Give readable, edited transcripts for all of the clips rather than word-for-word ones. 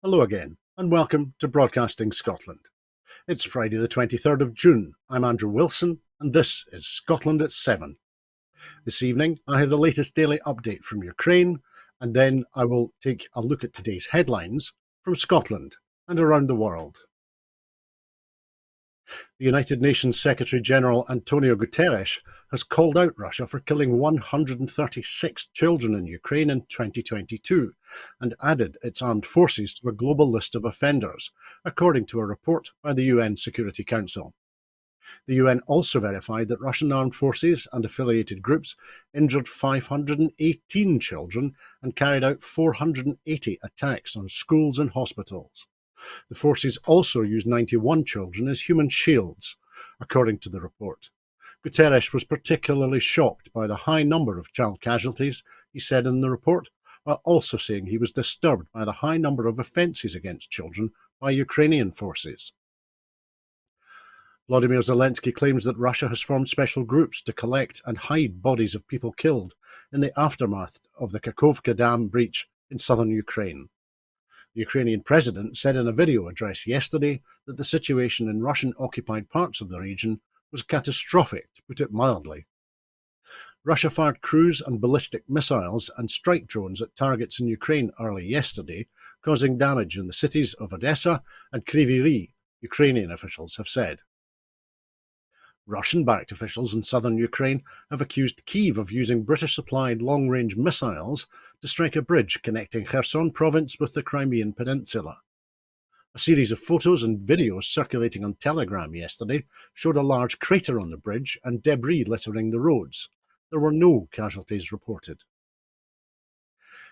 Hello again, and welcome to Broadcasting Scotland. It's Friday the 23rd of June. I'm Andrew Wilson, and this is Scotland at 7. This evening, I have the latest daily update from Ukraine, and then I will take a look at today's headlines from Scotland and around the world. The United Nations Secretary-General Antonio Guterres has called out Russia for killing 136 children in Ukraine in 2022 and added its armed forces to a global list of offenders, according to a report by the UN Security Council. The UN also verified that Russian armed forces and affiliated groups injured 518 children and carried out 480 attacks on schools and hospitals. The forces also used 91 children as human shields, according to the report. Guterres was particularly shocked by the high number of child casualties, he said in the report, while also saying he was disturbed by the high number of offences against children by Ukrainian forces. Volodymyr Zelensky claims that Russia has formed special groups to collect and hide bodies of people killed in the aftermath of the Kakhovka Dam breach in southern Ukraine. The Ukrainian president said in a video address yesterday that the situation in Russian-occupied parts of the region was catastrophic, to put it mildly. Russia fired cruise and ballistic missiles and strike drones at targets in Ukraine early yesterday, causing damage in the cities of Odessa and Kryvyi Rih, Ukrainian officials have said. Russian-backed officials in southern Ukraine have accused Kyiv of using British-supplied long-range missiles to strike a bridge connecting Kherson province with the Crimean Peninsula. A series of photos and videos circulating on Telegram yesterday showed a large crater on the bridge and debris littering the roads. There were no casualties reported.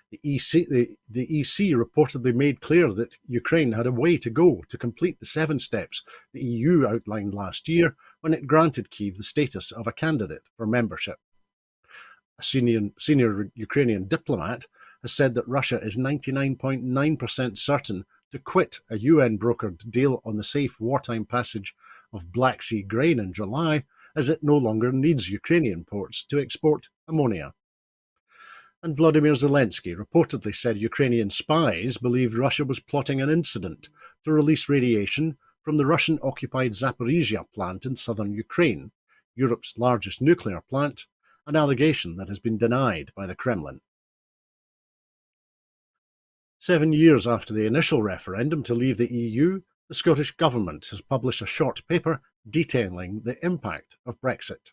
The EC reportedly made clear that Ukraine had a way to go to complete the 7 steps the EU outlined last year when it granted Kyiv the status of a candidate for membership. A senior Ukrainian diplomat has said that Russia is 99.9% certain to quit a UN-brokered deal on the safe wartime passage of Black Sea grain in July, as it no longer needs Ukrainian ports to export ammonia. And Volodymyr Zelensky reportedly said Ukrainian spies believed Russia was plotting an incident to release radiation from the Russian-occupied Zaporizhzhia plant in southern Ukraine, Europe's largest nuclear plant, an allegation that has been denied by the Kremlin. 7 years after the initial referendum to leave the EU, the Scottish Government has published a short paper detailing the impact of Brexit.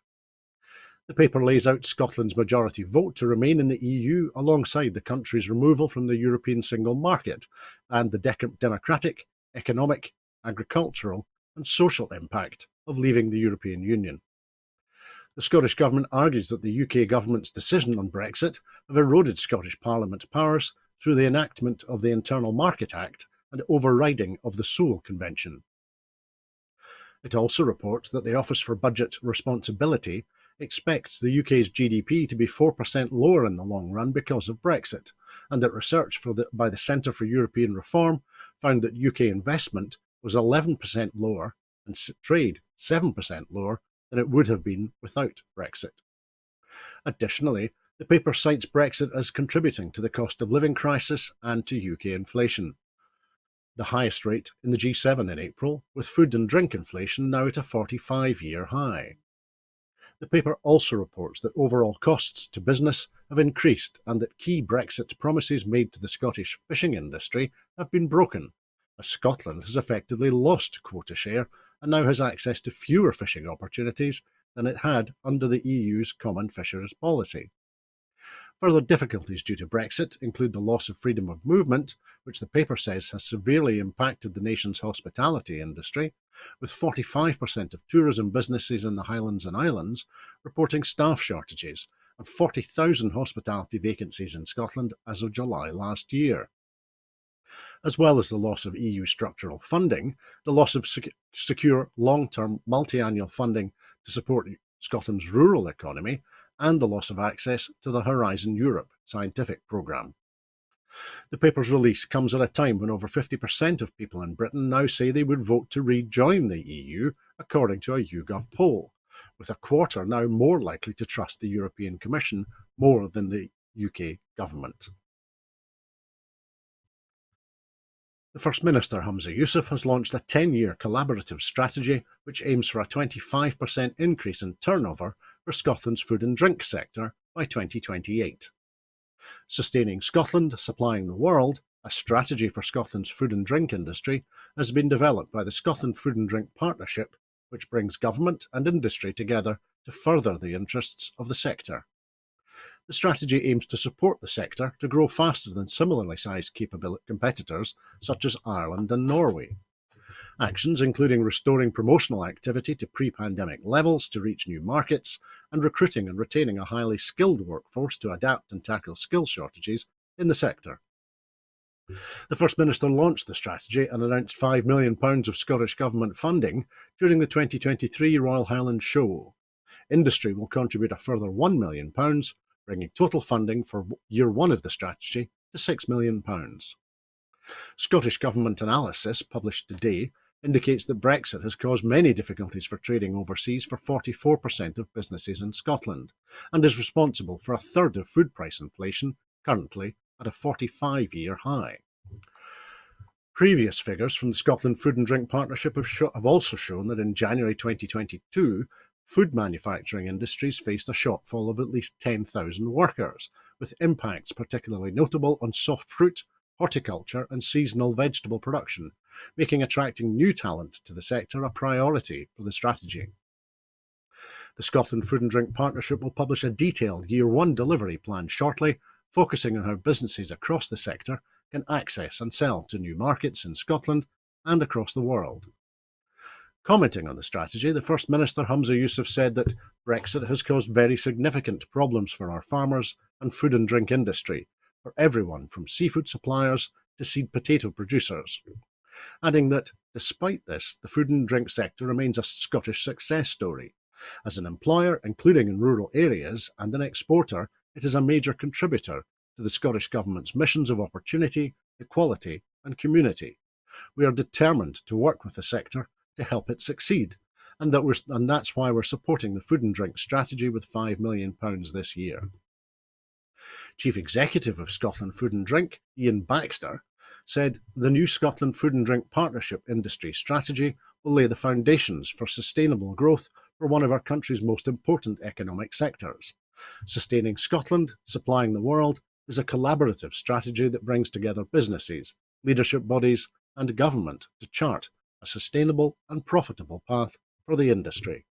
The paper lays out Scotland's majority vote to remain in the EU alongside the country's removal from the European single market and the democratic, economic, agricultural and social impact of leaving the European Union. The Scottish Government argues that the UK Government's decision on Brexit have eroded Scottish Parliament powers through the enactment of the Internal Market Act and overriding of the Sewell Convention. It also reports that the Office for Budget Responsibility expects the UK's GDP to be 4% lower in the long run because of Brexit, and that research by the Centre for European Reform found that UK investment was 11% lower and trade 7% lower than it would have been without Brexit. Additionally, the paper cites Brexit as contributing to the cost of living crisis and to UK inflation, the highest rate in the G7 in April, with food and drink inflation now at a 45-year high. The paper also reports that overall costs to business have increased and that key Brexit promises made to the Scottish fishing industry have been broken, as Scotland has effectively lost quota share and now has access to fewer fishing opportunities than it had under the EU's Common Fisheries Policy. Further difficulties due to Brexit include the loss of freedom of movement, which the paper says has severely impacted the nation's hospitality industry, with 45% of tourism businesses in the Highlands and Islands reporting staff shortages and 40,000 hospitality vacancies in Scotland as of July last year. As well as the loss of EU structural funding, the loss of secure long-term multi-annual funding to support Scotland's rural economy, and the loss of access to the Horizon Europe scientific programme. The paper's release comes at a time when over 50% of people in Britain now say they would vote to rejoin the EU, according to a YouGov poll, with a quarter now more likely to trust the European Commission more than the UK government. The First Minister Humza Yousaf has launched a 10-year collaborative strategy which aims for a 25% increase in turnover for Scotland's food and drink sector by 2028. Sustaining Scotland, Supplying the World, a strategy for Scotland's food and drink industry, has been developed by the Scotland Food and Drink Partnership, which brings government and industry together to further the interests of the sector. The strategy aims to support the sector to grow faster than similarly sized competitors such as Ireland and Norway. Actions including restoring promotional activity to pre-pandemic levels to reach new markets and recruiting and retaining a highly skilled workforce to adapt and tackle skill shortages in the sector. The First Minister launched the strategy and announced £5 million of Scottish Government funding during the 2023 Royal Highland Show. Industry will contribute a further £1 million, bringing total funding for year one of the strategy to £6 million. Scottish Government analysis published today indicates that Brexit has caused many difficulties for trading overseas for 44% of businesses in Scotland and is responsible for a third of food price inflation, currently at a 45-year high. Previous figures from the Scotland Food and Drink Partnership have also shown that in January 2022, food manufacturing industries faced a shortfall of at least 10,000 workers, with impacts particularly notable on soft fruit, horticulture and seasonal vegetable production, making attracting new talent to the sector a priority for the strategy. The Scotland Food and Drink Partnership will publish a detailed Year 1 delivery plan shortly, focusing on how businesses across the sector can access and sell to new markets in Scotland and across the world. Commenting on the strategy, the First Minister Humza Yousaf said that Brexit has caused very significant problems for our farmers and food and drink industry, for everyone from seafood suppliers to seed potato producers, adding that, despite this, the food and drink sector remains a Scottish success story. As an employer, including in rural areas, and an exporter, it is a major contributor to the Scottish Government's missions of opportunity, equality and community. We are determined to work with the sector to help it succeed, and that's why we're supporting the food and drink strategy with £5 million this year. Chief Executive of Scotland Food and Drink, Ian Baxter, said the new Scotland Food and Drink Partnership industry strategy will lay the foundations for sustainable growth for one of our country's most important economic sectors. Sustaining Scotland, Supplying the World is a collaborative strategy that brings together businesses, leadership bodies and government to chart a sustainable and profitable path for the industry.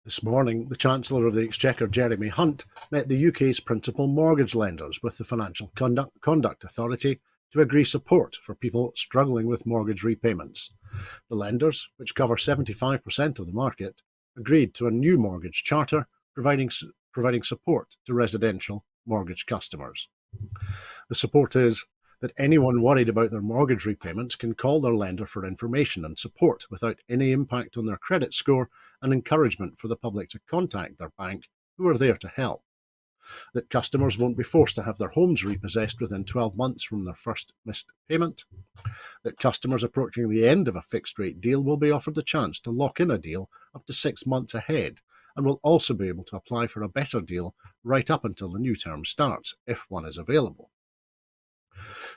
This morning, the Chancellor of the Exchequer, Jeremy Hunt, met the UK's principal mortgage lenders with the Financial Conduct Authority to agree support for people struggling with mortgage repayments. The lenders, which cover 75% of the market, agreed to a new mortgage charter providing support to residential mortgage customers. The support is that anyone worried about their mortgage repayments can call their lender for information and support without any impact on their credit score, and encouragement for the public to contact their bank, who are there to help. That customers won't be forced to have their homes repossessed within 12 months from their first missed payment. That customers approaching the end of a fixed-rate deal will be offered the chance to lock in a deal up to 6 months ahead, and will also be able to apply for a better deal right up until the new term starts, if one is available.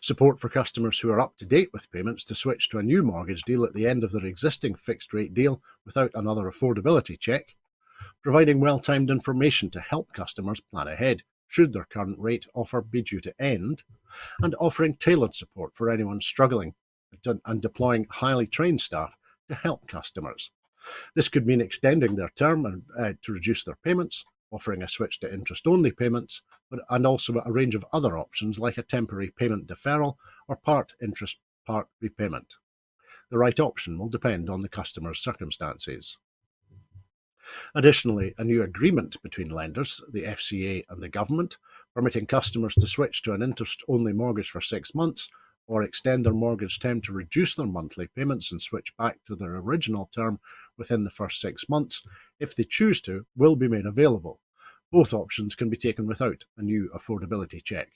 Support for customers who are up to date with payments to switch to a new mortgage deal at the end of their existing fixed-rate deal without another affordability check. Providing well-timed information to help customers plan ahead should their current rate offer be due to end. And offering tailored support for anyone struggling and deploying highly trained staff to help customers. This could mean extending their term to reduce their payments, offering a switch to interest-only payments, and also a range of other options like a temporary payment deferral or part interest, part repayment. The right option will depend on the customer's circumstances. Additionally, a new agreement between lenders, the FCA and the government, permitting customers to switch to an interest-only mortgage for 6 months or extend their mortgage term to reduce their monthly payments and switch back to their original term within the first 6 months, if they choose to, will be made available. Both options can be taken without a new affordability check.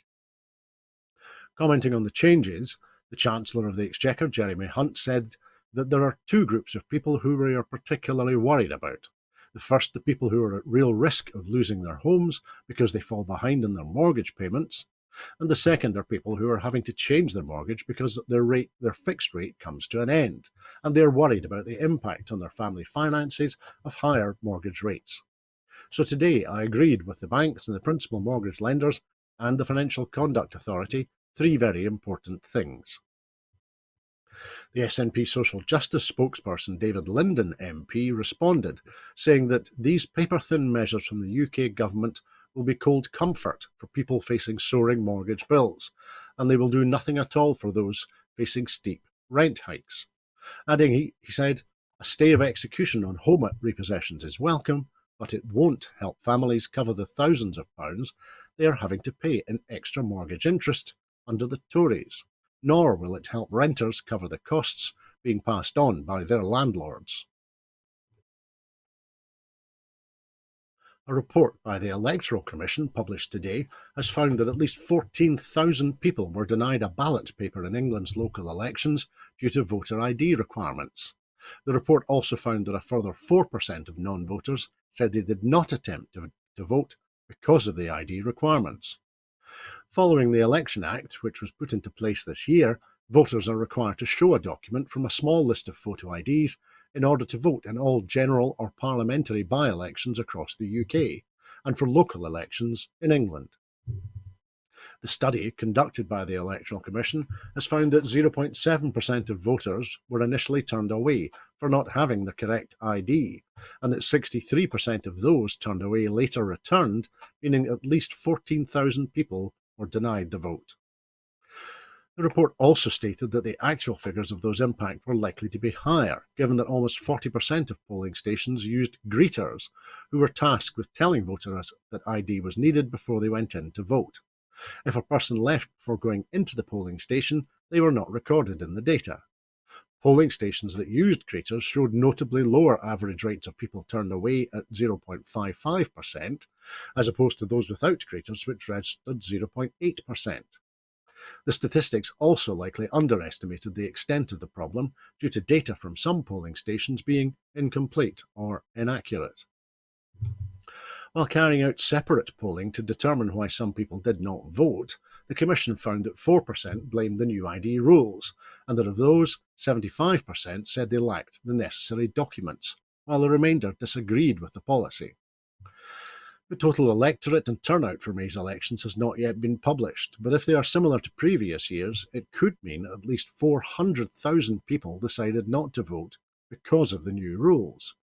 Commenting on the changes, the Chancellor of the Exchequer, Jeremy Hunt, said that there are two groups of people who we are particularly worried about. The first, the people who are at real risk of losing their homes because they fall behind in their mortgage payments, and the second are people who are having to change their mortgage because their fixed rate comes to an end, and they're worried about the impact on their family finances of higher mortgage rates. So today I agreed with the banks and the principal mortgage lenders and the Financial Conduct Authority three very important things. The SNP Social Justice spokesperson David Linden MP responded, saying that these paper-thin measures from the UK government will be cold comfort for people facing soaring mortgage bills, and they will do nothing at all for those facing steep rent hikes. Adding, he said, a stay of execution on home repossessions is welcome, but it won't help families cover the thousands of pounds they are having to pay in extra mortgage interest under the Tories, nor will it help renters cover the costs being passed on by their landlords. A report by the Electoral Commission published today has found that at least 14,000 people were denied a ballot paper in England's local elections due to voter ID requirements. The report also found that a further 4% of non-voters said they did not attempt to vote because of the ID requirements. Following the Election Act, which was put into place this year, voters are required to show a document from a small list of photo IDs in order to vote in all general or parliamentary by-elections across the UK, and for local elections in England. The study, conducted by the Electoral Commission, has found that 0.7% of voters were initially turned away for not having the correct ID, and that 63% of those turned away later returned, meaning at least 14,000 people were denied the vote. The report also stated that the actual figures of those impacts were likely to be higher, given that almost 40% of polling stations used greeters, who were tasked with telling voters that ID was needed before they went in to vote. If a person left before going into the polling station, they were not recorded in the data. Polling stations that used greeters showed notably lower average rates of people turned away at 0.55%, as opposed to those without greeters, which registered 0.8%. The statistics also likely underestimated the extent of the problem due to data from some polling stations being incomplete or inaccurate. While carrying out separate polling to determine why some people did not vote, the Commission found that 4% blamed the new ID rules, and that of those, 75% said they lacked the necessary documents, while the remainder disagreed with the policy. The total electorate and turnout for May's elections has not yet been published, but if they are similar to previous years, it could mean at least 400,000 people decided not to vote because of the new rules.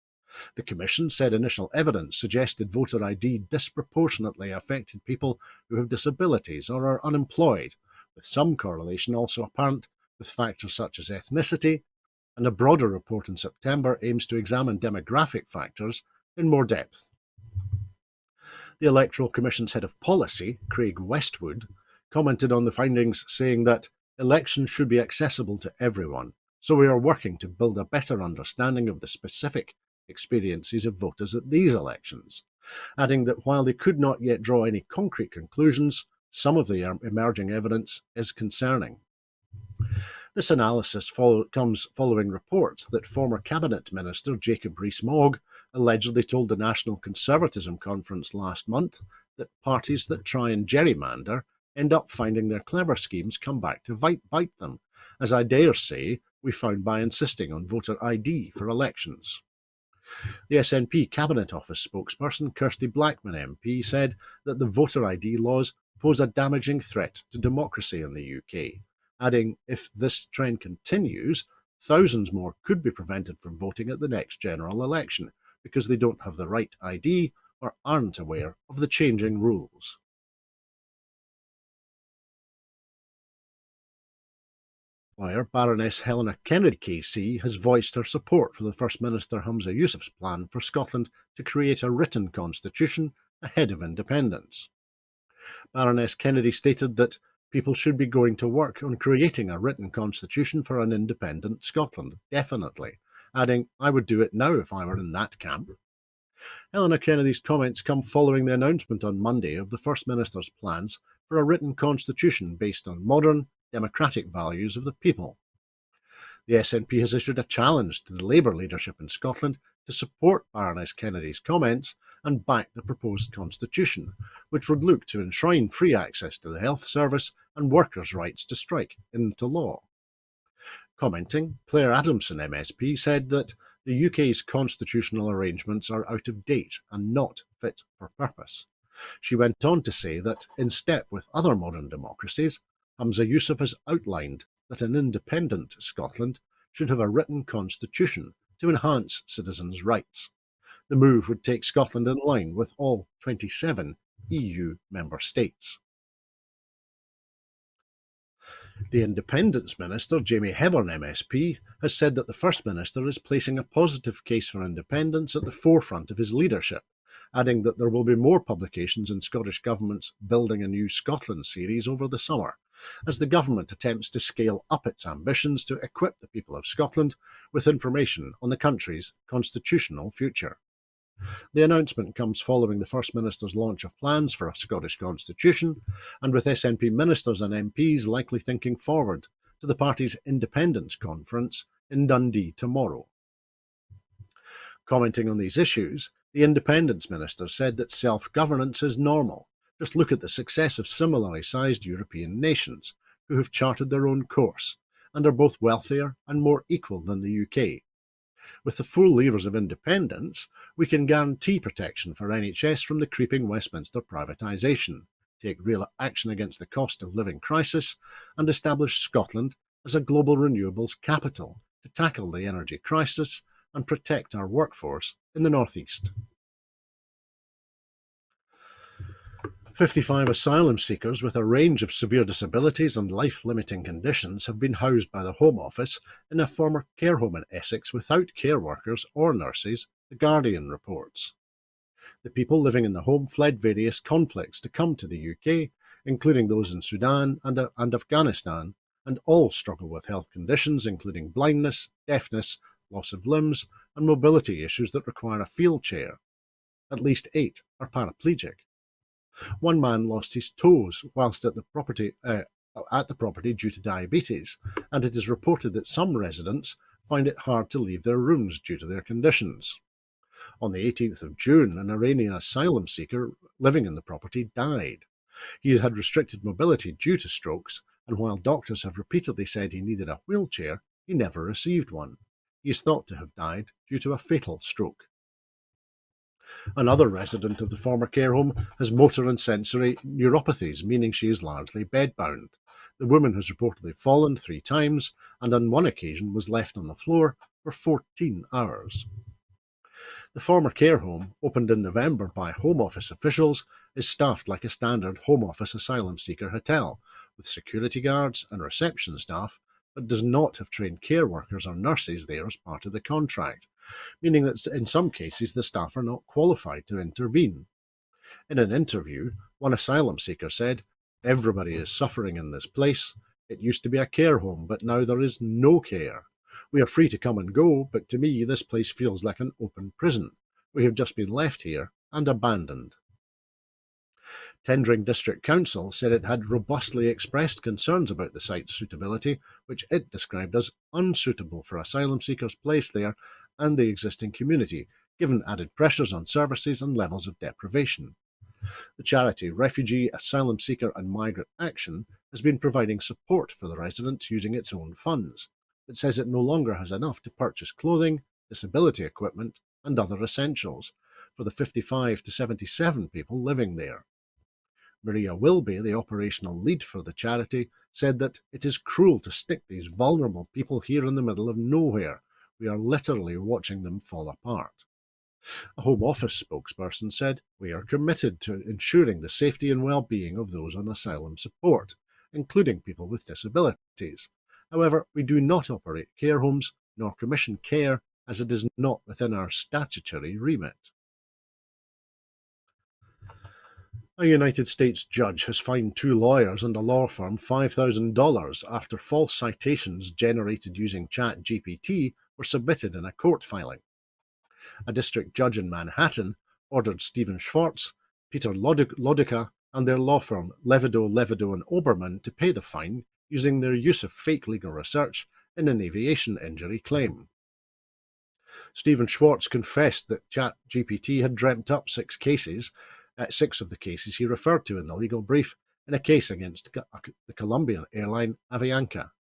The Commission said initial evidence suggested voter ID disproportionately affected people who have disabilities or are unemployed, with some correlation also apparent with factors such as ethnicity, and a broader report in September aims to examine demographic factors in more depth. The Electoral Commission's head of policy, Craig Westwood, commented on the findings, saying that elections should be accessible to everyone, so we are working to build a better understanding of the specific experiences of voters at these elections, adding that while they could not yet draw any concrete conclusions, some of the emerging evidence is concerning. This analysis comes following reports that former Cabinet Minister Jacob Rees-Mogg allegedly told the National Conservatism Conference last month that parties that try and gerrymander end up finding their clever schemes come back to bite them, as I dare say we found by insisting on voter ID for elections. The SNP Cabinet Office spokesperson Kirsty Blackman MP said that the voter ID laws pose a damaging threat to democracy in the UK, adding, if this trend continues, thousands more could be prevented from voting at the next general election because they don't have the right ID or aren't aware of the changing rules. Lawyer Baroness Helena Kennedy KC has voiced her support for the First Minister Humza Yousaf's plan for Scotland to create a written constitution ahead of independence. Baroness Kennedy stated that people should be going to work on creating a written constitution for an independent Scotland, definitely, adding, I would do it now if I were in that camp. Helena Kennedy's comments come following the announcement on Monday of the First Minister's plans for a written constitution based on modern, democratic values of the people. The SNP has issued a challenge to the Labour leadership in Scotland to support Baroness Kennedy's comments and back the proposed constitution, which would look to enshrine free access to the health service and workers' rights to strike into law. Commenting, Claire Adamson MSP said that the UK's constitutional arrangements are out of date and not fit for purpose. She went on to say that, in step with other modern democracies, Humza Yousaf has outlined that an independent Scotland should have a written constitution to enhance citizens' rights. The move would take Scotland in line with all 27 EU member states. The Independence Minister, Jamie Hebborn MSP, has said that the First Minister is placing a positive case for independence at the forefront of his leadership, adding that there will be more publications in Scottish Government's Building a New Scotland series over the summer, as the government attempts to scale up its ambitions to equip the people of Scotland with information on the country's constitutional future. The announcement comes following the First Minister's launch of plans for a Scottish constitution, and with SNP ministers and MPs likely thinking forward to the party's independence conference in Dundee tomorrow. Commenting on these issues, the Independence Minister said that self-governance is normal. Just look at the success of similarly sized European nations, who have charted their own course, and are both wealthier and more equal than the UK. With the full levers of independence, we can guarantee protection for NHS from the creeping Westminster privatisation, take real action against the cost of living crisis, and establish Scotland as a global renewables capital to tackle the energy crisis and protect our workforce in the North East. 55 asylum seekers with a range of severe disabilities and life-limiting conditions have been housed by the Home Office in a former care home in Essex without care workers or nurses, The Guardian reports. The people living in the home fled various conflicts to come to the UK, including those in Sudan and Afghanistan, and all struggle with health conditions including blindness, deafness, loss of limbs, and mobility issues that require a wheelchair. At least 8 are paraplegic. One man lost his toes whilst at the property due to diabetes, and it is reported that some residents find it hard to leave their rooms due to their conditions. On the 18th of June, an Iranian asylum seeker living in the property died. He had restricted mobility due to strokes, and while doctors have repeatedly said he needed a wheelchair, he never received one. He is thought to have died due to a fatal stroke. Another resident of the former care home has motor and sensory neuropathies, meaning she is largely bedbound. The woman has reportedly fallen 3 times and on one occasion was left on the floor for 14 hours. The former care home, opened in November by Home Office officials, is staffed like a standard Home Office asylum seeker hotel, with security guards and reception staff, but does not have trained care workers or nurses there as part of the contract, meaning that in some cases the staff are not qualified to intervene. In an interview, one asylum seeker said, "Everybody is suffering in this place. It used to be a care home, but now there is no care. We are free to come and go, but to me this place feels like an open prison. We have just been left here and abandoned." Tendring District Council said it had robustly expressed concerns about the site's suitability, which it described as unsuitable for asylum seekers placed there and the existing community, given added pressures on services and levels of deprivation. The charity Refugee, Asylum Seeker and Migrant Action has been providing support for the residents using its own funds. It says it no longer has enough to purchase clothing, disability equipment and other essentials for the 55 to 77 people living there. Maria Wilby, the operational lead for the charity, said that it is cruel to stick these vulnerable people here in the middle of nowhere. We are literally watching them fall apart. A Home Office spokesperson said, "We are committed to ensuring the safety and well-being of those on asylum support, including people with disabilities. However, we do not operate care homes nor commission care, as it is not within our statutory remit." A United States judge has fined 2 lawyers and a law firm $5,000 after false citations generated using ChatGPT were submitted in a court filing. A district judge in Manhattan ordered Stephen Schwartz, Peter Lodica, and their law firm Levido and Oberman to pay the fine using their use of fake legal research in an aviation injury claim. Stephen Schwartz confessed that ChatGPT had dreamt up six of the cases he referred to in the legal brief, in a case against the Colombian airline Avianca.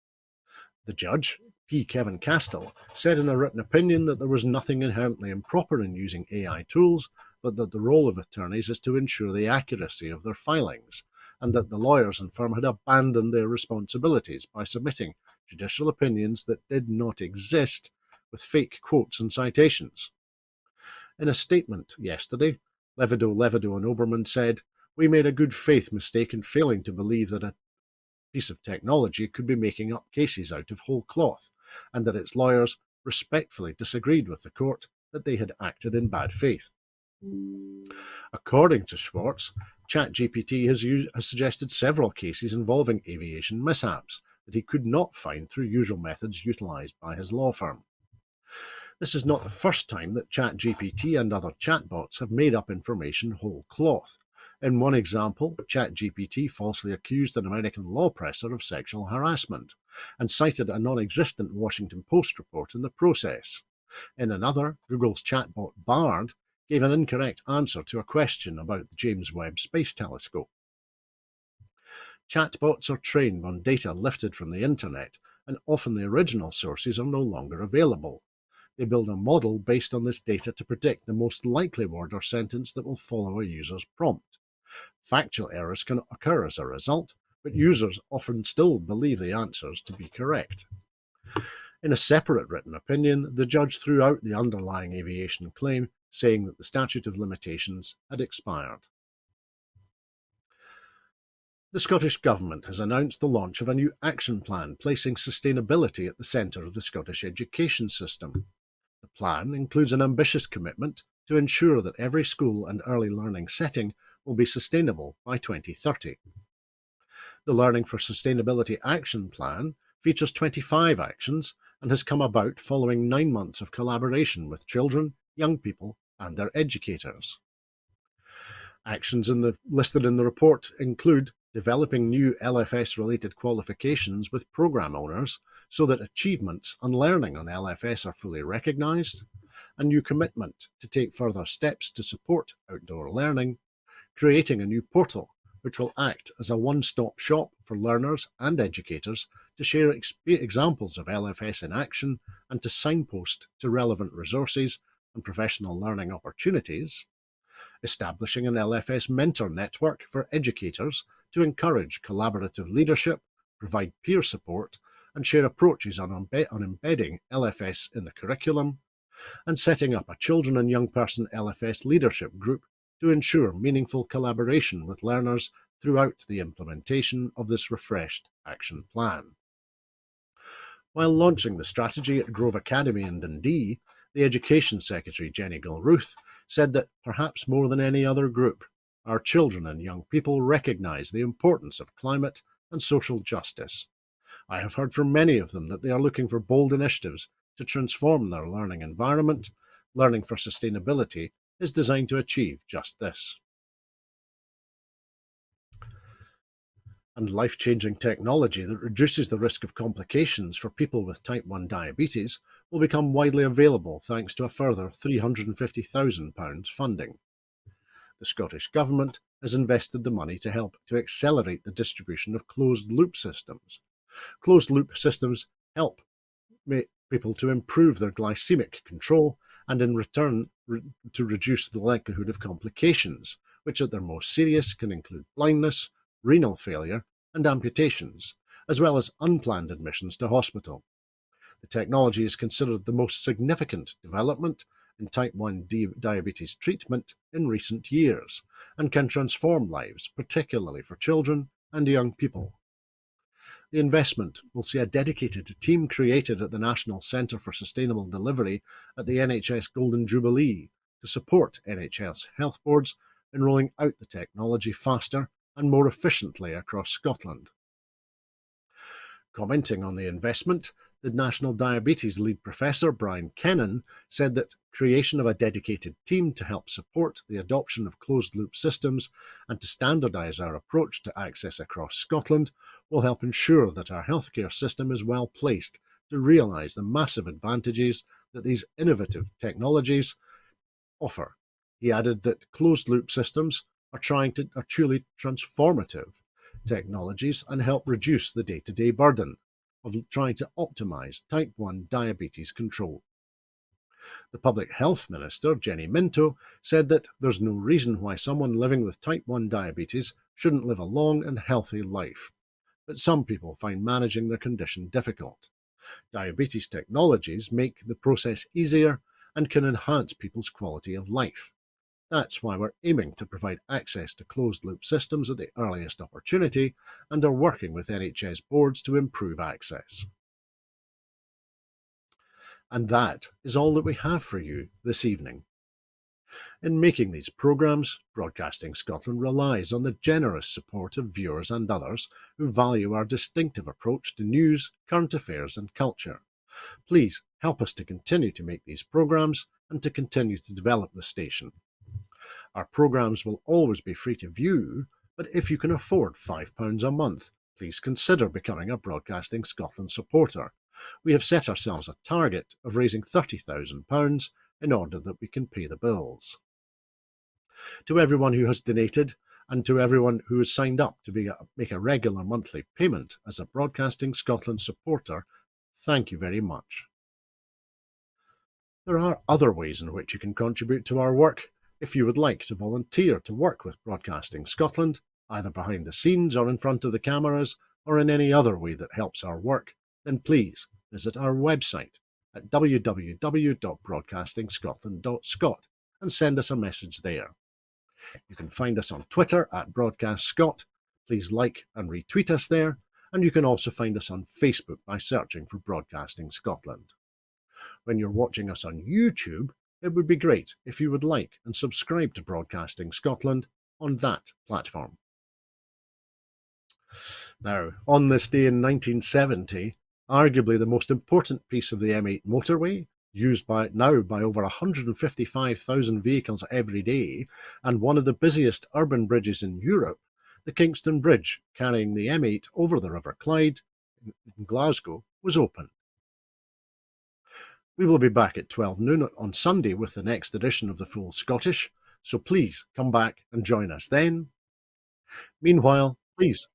The judge, P. Kevin Castell, said in a written opinion that there was nothing inherently improper in using AI tools, but that the role of attorneys is to ensure the accuracy of their filings, and that the lawyers and firm had abandoned their responsibilities by submitting judicial opinions that did not exist, with fake quotes and citations. In a statement yesterday, Levido and Oberman said, "We made a good faith mistake in failing to believe that a piece of technology could be making up cases out of whole cloth, and that its lawyers respectfully disagreed with the court that they had acted in bad faith." According to Schwartz, ChatGPT has suggested several cases involving aviation mishaps that he could not find through usual methods utilised by his law firm. This is not the first time that ChatGPT and other chatbots have made up information whole cloth. In one example, ChatGPT falsely accused an American law presser of sexual harassment and cited a non-existent Washington Post report in the process. In another, Google's chatbot Bard gave an incorrect answer to a question about the James Webb Space Telescope. Chatbots are trained on data lifted from the internet, and often the original sources are no longer available. They build a model based on this data to predict the most likely word or sentence that will follow a user's prompt. Factual errors can occur as a result, but users often still believe the answers to be correct. In a separate written opinion, the judge threw out the underlying aviation claim, saying that the statute of limitations had expired. The Scottish Government has announced the launch of a new action plan placing sustainability at the centre of the Scottish education system. The plan includes an ambitious commitment to ensure that every school and early learning setting will be sustainable by 2030. The Learning for Sustainability Action Plan features 25 actions and has come about following 9 months of collaboration with children, young people and their educators. Actions listed in the report include developing new LFS-related qualifications with programme owners so that achievements and learning on LFS are fully recognised, a new commitment to take further steps to support outdoor learning, creating a new portal which will act as a one-stop shop for learners and educators to share examples of LFS in action and to signpost to relevant resources and professional learning opportunities, establishing an LFS mentor network for educators to encourage collaborative leadership, provide peer support, and share approaches on embedding LFS in the curriculum, and setting up a children and young person LFS leadership group to ensure meaningful collaboration with learners throughout the implementation of this refreshed action plan. While launching the strategy at Grove Academy in Dundee, the Education Secretary Jenny Gilruth said that perhaps more than any other group, our children and young people recognise the importance of climate and social justice. I have heard from many of them that they are looking for bold initiatives to transform their learning environment. Learning for Sustainability is designed to achieve just this. And life-changing technology that reduces the risk of complications for people with type 1 diabetes will become widely available thanks to a further £350,000 funding. The Scottish Government has invested the money to help to accelerate the distribution of closed-loop systems. Closed-loop systems help people to improve their glycemic control and in return to reduce the likelihood of complications, which at their most serious can include blindness, renal failure and amputations, as well as unplanned admissions to hospital. The technology is considered the most significant development in type 1 diabetes treatment in recent years and can transform lives, particularly for children and young people. The investment will see a dedicated team created at the National Centre for Sustainable Delivery at the NHS Golden Jubilee to support NHS health boards in rolling out the technology faster and more efficiently across Scotland. Commenting on the investment, the National Diabetes Lead Professor Brian Kennan said that creation of a dedicated team to help support the adoption of closed-loop systems and to standardise our approach to access across Scotland will help ensure that our healthcare system is well placed to realise the massive advantages that these innovative technologies offer. He added that closed-loop systems are truly transformative technologies and help reduce the day-to-day burden of trying to optimise type 1 diabetes control. The Public Health Minister, Jenny Minto, said that there's no reason why someone living with type 1 diabetes shouldn't live a long and healthy life, but some people find managing their condition difficult. Diabetes technologies make the process easier and can enhance people's quality of life. That's why we're aiming to provide access to closed-loop systems at the earliest opportunity and are working with NHS boards to improve access. And that is all that we have for you this evening. In making these programmes, Broadcasting Scotland relies on the generous support of viewers and others who value our distinctive approach to news, current affairs and culture. Please help us to continue to make these programmes and to continue to develop the station. Our programmes will always be free to view, but if you can afford £5 a month, please consider becoming a Broadcasting Scotland supporter. We have set ourselves a target of raising £30,000 in order that we can pay the bills. To everyone who has donated and to everyone who has signed up to make a regular monthly payment as a Broadcasting Scotland supporter, thank you very much. There are other ways in which you can contribute to our work. If you would like to volunteer to work with Broadcasting Scotland, either behind the scenes or in front of the cameras, or in any other way that helps our work, then please visit our website at www.broadcastingscotland.scot and send us a message there. You can find us on Twitter at BroadcastScot. Please like and retweet us there, and you can also find us on Facebook by searching for Broadcasting Scotland. When you're watching us on YouTube, it would be great if you would like and subscribe to Broadcasting Scotland on that platform. Now, on this day in 1970, arguably the most important piece of the M8 motorway, used now by over 155,000 vehicles every day, and one of the busiest urban bridges in Europe, the Kingston Bridge, carrying the M8 over the River Clyde in Glasgow, was opened. We will be back at 12 noon on Sunday with the next edition of the Full Scottish, so please come back and join us then. Meanwhile, please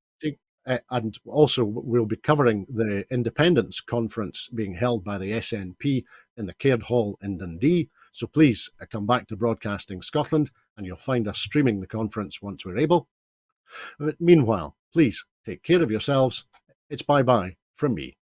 and also we'll be covering the Independence Conference being held by the SNP in the Caird Hall in Dundee, so please come back to Broadcasting Scotland and you'll find us streaming the conference once we're able. But meanwhile, please take care of yourselves. It's bye-bye from me.